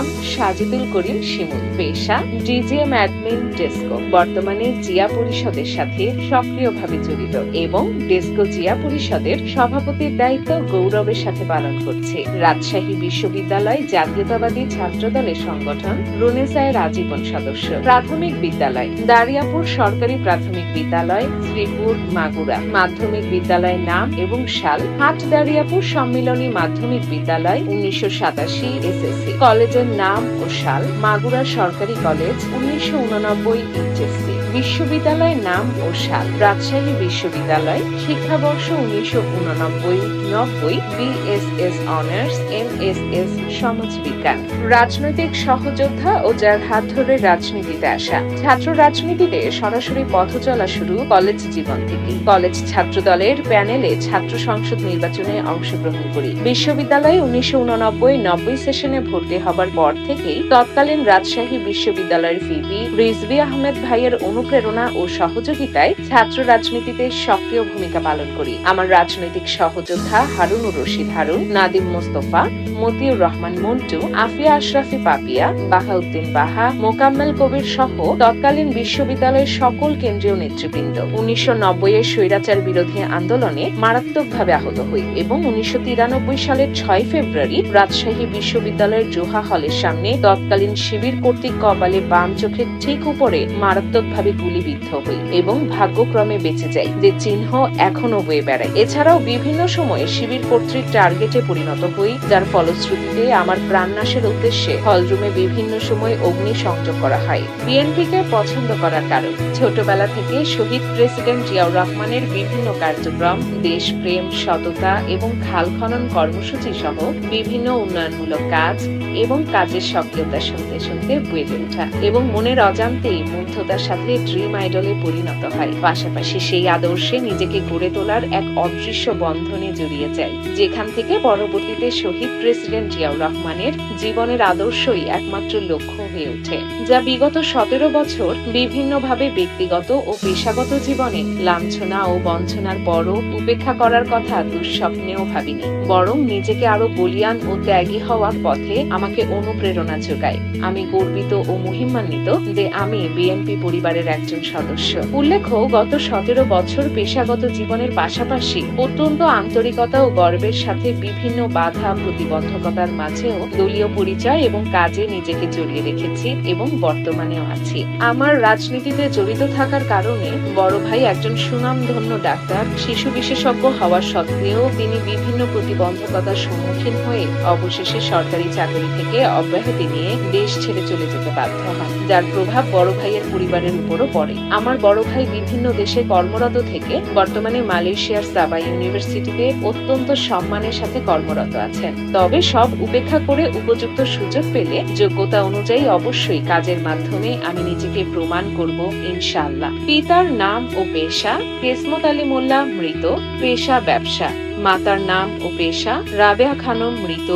নাম সাজিদুল করিম শিমুল। পেশা DGM admin DESCO. বর্তমানে জিয়া পরিষদের সাথে সক্রিয়ভাবে জড়িত এবং ডেস্কো জিয়া পরিষদের সভাপতির দায়িত্ব গৌরবের সাথে পালন করছে। রাজশাহী বিশ্ববিদ্যালয় জাতীয়তাবাদী ছাত্র দলের সংগঠন রুনেসায়ের আজীবন সদস্য। প্রাথমিক বিদ্যালয় দারিয়াপুর সরকারি প্রাথমিক বিদ্যালয়, শ্রীপুর, মাগুরা। মাধ্যমিক বিদ্যালয়ের নাম এবং সাল হাট দারিয়াপুর সম্মিলনী মাধ্যমিক বিদ্যালয় 1987 এসএসসি। কলেজের নাম ও সাল মাগুরা সরকারি কলেজ 1989 এইচএসসি। বিশ্ববিদ্যালয়ের নাম ও সাল রাজশাহী বিশ্ববিদ্যালয়, শিক্ষাবর্ষ 1989-90, বিএসএস অনার্স, এমএসএস সমাজবিজ্ঞান। রাজনৈতিক সহযোদ্ধা ও যার হাত ধরে রাজনীতিতে আসা। ছাত্র রাজনীতিতে সরাসরি পথ চলা শুরু কলেজ জীবন থেকে। কলেজ ছাত্র দলের প্যানেলে ছাত্র সংসদ নির্বাচনে অংশগ্রহণ করি। বিশ্ববিদ্যালয়ে 1989-90 সেশনে ভর্তি হবার পর থেকেই তৎকালীন রাজশাহী বিশ্ববিদ্যালয়ের ভিপি রিজভী আহমেদ ভাইয়ের অনুপ্রেরণা ও সহযোগিতায় ছাত্র রাজনীতিতে সক্রিয় ভূমিকা পালন করি। আমার রাজনৈতিক সহযোদ্ধা হারুনুর রশিদ হারুন, নাদিম মোস্তফা, মতিউর রহমান মন্টু, আফিয়া আশরাফি পাপিয়া, বাহাউদ্দিন বাহা, মোকাম্মেল কবির সহ তৎকালীন বিশ্ববিদ্যালয়ের সকল কেন্দ্রীয় নেতৃবৃন্দ। 1990-এর স্বৈরাচার বিরোধী আন্দোলনে মারাত্মকভাবে আহত হই এবং 1993 সালের 6 ফেব্রুয়ারি রাজশাহী বিশ্ববিদ্যালয়ের জোহা হলের সামনে তৎকালীন শিবির কর্তৃক কপালে বাম চোখের ঠিক উপরে মারাত্মকভাবে গুলিবিদ্ধ হই এবং ভাগ্যক্রমে বেঁচে যাই, যে চিহ্ন এখনো বয়ে বেড়ায়। এছাড়াও বিভিন্ন সময়ে শিবির কর্তৃক টার্গেটে পরিণত হই, যার ফলশ্রুতিতে আমার প্রাণনাশের উদ্দেশ্যে হলরুমে বিভিন্ন সময় অগ্নি সংযোগ করা হয়। বিএনপিকে পছন্দ করার কারণ ছোটবেলা থেকে শহীদ প্রেসিডেন্ট জিয়াউর রহমানের বিভিন্ন কার্যক্রম, দেশপ্রেম, সততা এবং খাল খনন কর্মসূচি সহ বিভিন্ন উন্নয়নমূলক কাজ এবং কাজের সক্রিয়তা শুনতে শুনতে বেড়ে ওঠা এবং মনের অজান্তেই মুগ্ধতার সাথে ড্রিম আইডলে পরিণত হয়। পাশাপাশি সেই আদর্শে নিজেকে গড়ে তোলার এক অদৃশ্য বন্ধনে জড়িয়ে যায়, যেখান থেকে পরবর্তীতে শহীদ প্রেসিডেন্ট জিয়াউর রহমানের জীবনের আদর্শই একমাত্র লক্ষ্য হয়ে ওঠে, যা বিগত 17 বছর বিভিন্নভাবে ব্যক্তিগত ও পেশাগত জীবনে লাঞ্ছনা ও বঞ্চনার পরও উপেক্ষা করার কথা দুঃস্বপ্নেও ভাবিনি, বরং নিজেকে আরো বলিয়ান ও ত্যাগী হওয়ার পথে আমাকে অনুপ্রেরণা যোগায়। আমি গর্বিত ও মহিমান্বিত যে আমি বিএনপি পরিবারের একজন সদস্য। উল্লেখ্য, গত 17 বছর পেশাগত জীবনের পাশাপাশি অত্যন্ত আন্তরিকতা ও গর্বের সাথে বিভিন্ন বাধা প্রতিবন্ধকতার মাঝেও দলীয় পরিচয় এবং কাজে নিজেকে জড়িয়ে রেখেছি এবং বর্তমানেও আছি। আমার রাজনীতিতে জড়িত থাকার কারণে বড় ভাই একজন সুনামধন্য ডাক্তার, শিশু বিশেষজ্ঞ হওয়া সত্ত্বেও তিনি বিভিন্ন প্রতিবন্ধকতার সম্মুখীন হয়ে অবশেষে সরকারি চাকরি থেকে অব্যাহতি নিয়ে দেশ ছেড়ে চলে যেতে বাধ্য হন, যার প্রভাব বড় ভাইয়ের পরিবারের উপরও পড়ে। আমার বড় ভাই বিভিন্ন দেশে কর্মরত থেকে বর্তমানে মালয়েশিয়ার সাবা ইউনিভার্সিটিতে অত্যন্ত সম্মানের সাথে কর্মরত আছেন। তবে সব উপেক্ষা করে উপযুক্ত সুযোগ পেলে যোগ্যতা অনুযায়ী অবশ্যই কাজের মাধ্যমে আমি নিজেকে প্রমাণ করব ইনশাআল্লাহ। পিতার নাম ও পেশা কেসমত আলী মোল্লা, মৃত, পেশা ব্যবসা। মাতার নাম ও পেশা রাবেয়া খানম, মৃত,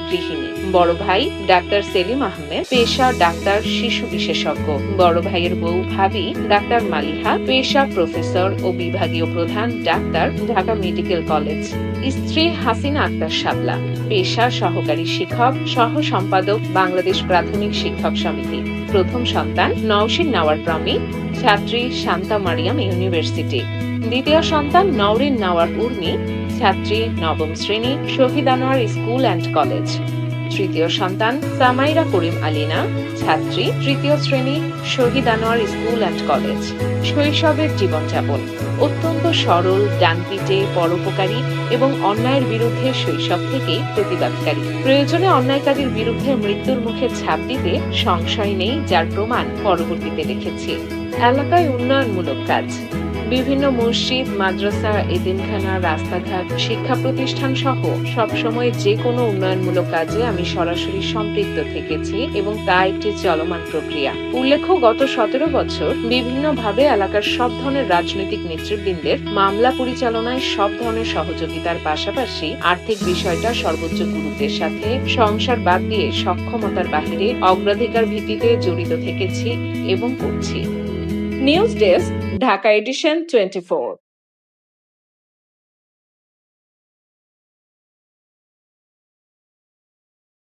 গৃহিণী। বড় ভাই ডাক্তার সেলিম আহমেদ, পেশা ডাক্তার, শিশু বিশেষজ্ঞ। বড় ভাইয়ের বউ ভাবি ডাক্তার মালিহা, পেশা প্রফেসর ও বিভাগীয় প্রধান ডাক্তার, ঢাকা মেডিকেল কলেজ। স্ত্রী হাসিনা আক্তার শাপলা, পেশা সহকারী শিক্ষক, সহ সম্পাদক, বাংলাদেশ প্রাথমিক শিক্ষক সমিতি। প্রথম সন্তান নওশিন নাওয়ার প্রমি, ছাত্রী শান্তা মারিয়াম ইউনিভার্সিটি। দ্বিতীয় সন্তান নওরিন নাওয়ার উর্মি, ছাত্রী নবম শ্রেণী, শহীদ আনোয়ার স্কুল অ্যান্ড কলেজ। তৃতীয় সন্তান সামাইরা করিম আলিনা, ছাত্রী, তৃতীয় শ্রেণী, শহীদ আনোয়ার স্কুল অ্যান্ড কলেজ। শৈশবের জীবনযাপন অত্যন্ত সরল, ডানপিটে, পরোপকারী এবং অন্যায়ের বিরুদ্ধে শৈশব থেকেই প্রতিবাদকারী। প্রয়োজনে অন্যায়কারীর বিরুদ্ধে মৃত্যুর মুখে ছাপ দিতে সংশয় নেই, যার প্রমাণ পরবর্তীতে রেখেছি। এলাকায় উন্নয়নমূলক কাজ বিভিন্ন মসজিদ, মাদ্রাসা, এতিমখানা, রাস্তাঘাট, শিক্ষা প্রতিষ্ঠান সহ সবসময় যে কোনো উন্নয়নমূলক কাজে আমি সরাসরি সম্পৃক্ত থেকেছি এবং তা একটি চলমান প্রক্রিয়া। উল্লেখ্য, গত 17 বছর বিভিন্নভাবে এলাকার সব ধরনের রাজনৈতিক নেতৃবৃন্দের মামলা পরিচালনায় সব ধরনের সহযোগিতার পাশাপাশি আর্থিক বিষয়টা সর্বোচ্চ গুরুত্বের সাথে সংসার বাদ দিয়ে সক্ষমতার বাহিরে অগ্রাধিকার ভিত্তিতে জড়িত থেকেছি এবং করছি। News desk, Dhaka edition 24।